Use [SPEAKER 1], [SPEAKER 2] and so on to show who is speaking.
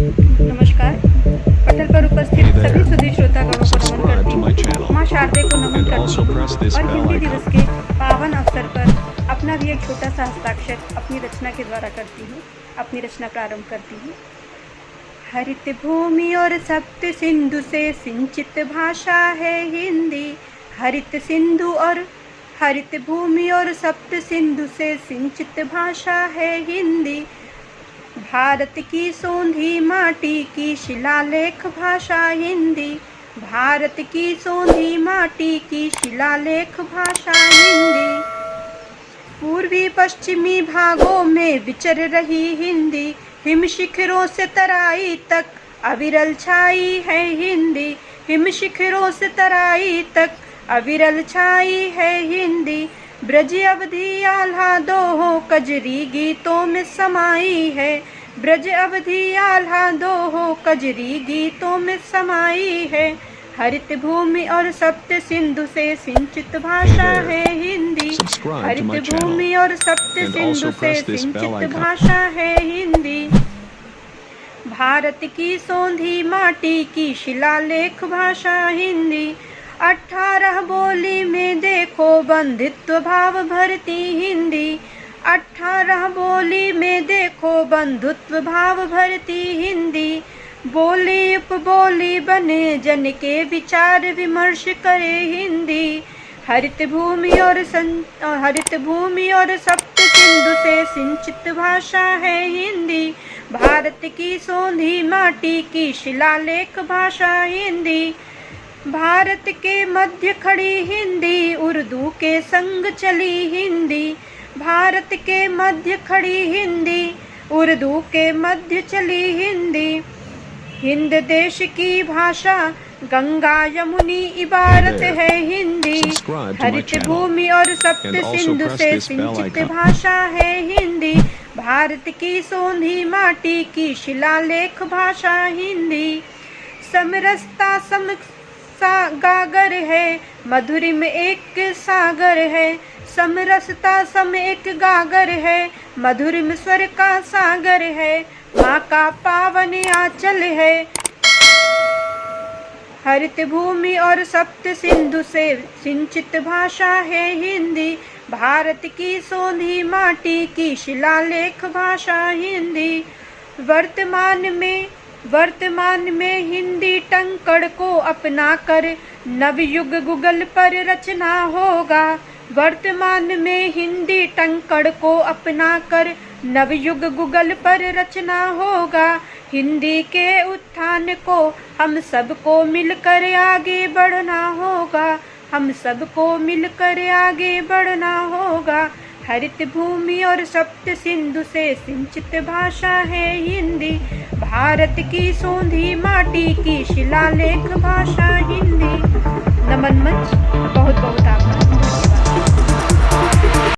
[SPEAKER 1] नमस्कार। पटल पर उपस्थित सभी सुधी श्रोतागणों को नमन करती हूँ। माँ शारदे को नमन करती हूँ और हिंदी दिवस के पावन अवसर पर अपना भी एक छोटा सा हस्ताक्षर अपनी रचना के द्वारा करती हूँ। अपनी रचना प्रारंभ करती हूँ। हरित भूमि और सप्त सिंधु से सिंचित भाषा है हिंदी। हरित भूमि और सप्त सिंधु से सिंचित भाषा है हिंदी। भारत की सोंधी माटी की शिलालेख भाषा हिंदी। भारत की सोंधी माटी की शिलालेख भाषा हिंदी। पूर्वी पश्चिमी भागों में विचर रही हिंदी। हिम शिखरों से तराई तक अविरल छाई है हिंदी। हिम शिखरों से तराई तक अविरल छाई है हिंदी। ब्रज अवधि आह्लादों कजरी गीतों में समाई है। ब्रज अवधि आह्लादों कजरी गीतों में समाई है। हरित भूमि और सप्त सिंधु से सिंचित भाषा है हिंदी। हरित भूमि और सप्त सिंधु से सिंचित भाषा है हिंदी। भारत की सोंधी माटी की शिलालेख भाषा हिंदी। 18 बोली में देखो बंधुत्व भाव भरती हिंदी। 18 बोली में देखो बंधुत्व भाव भरती हिंदी। बोली उपबोली बने जन के विचार विमर्श करे हिंदी। हरित भूमि और सप्त सिंधु से सिंचित भाषा है हिंदी। भारत की सोंधी माटी की शिलालेख भाषा हिंदी। भारत के मध्य खड़ी हिंदी उर्दू के संग चली हिंदी। भारत के मध्य खड़ी हिंदी उर्दू के मध्य चली हिंदी। हिंद देश की भाषा गंगा यमुनी इबारत है हिंदी। हरित भूमि और सप्त सिंधु से सिंचित भाषा है हिंदी। भारत की सोंधी माटी की शिलालेख भाषा हिंदी। समरसता गागर है मधुरी में एक सागर है। समरसता सम एक गागर है मधुरी में स्वर का सागर है। माँ का पावन आंचल है। हरित भूमि और सप्त सिंधु से सिंचित भाषा है हिंदी। भारत की सोंधी माटी की शिलालेख भाषा हिंदी। वर्तमान में हिंदी टंकड़ को अपनाकर नवयुग गूगल पर रचना होगा। वर्तमान में हिंदी टंकड़ को अपनाकर नवयुग गूगल पर रचना होगा। हिंदी के उत्थान को हम सबको मिलकर आगे बढ़ना होगा। हम सबको मिलकर आगे बढ़ना होगा। हरित भूमि और सप्त सिंधु से सिंचित भाषा है हिंदी। भारत की सोंधी माटी की शिलालेख भाषा हिंदी। नमन मंच, बहुत बहुत आभार।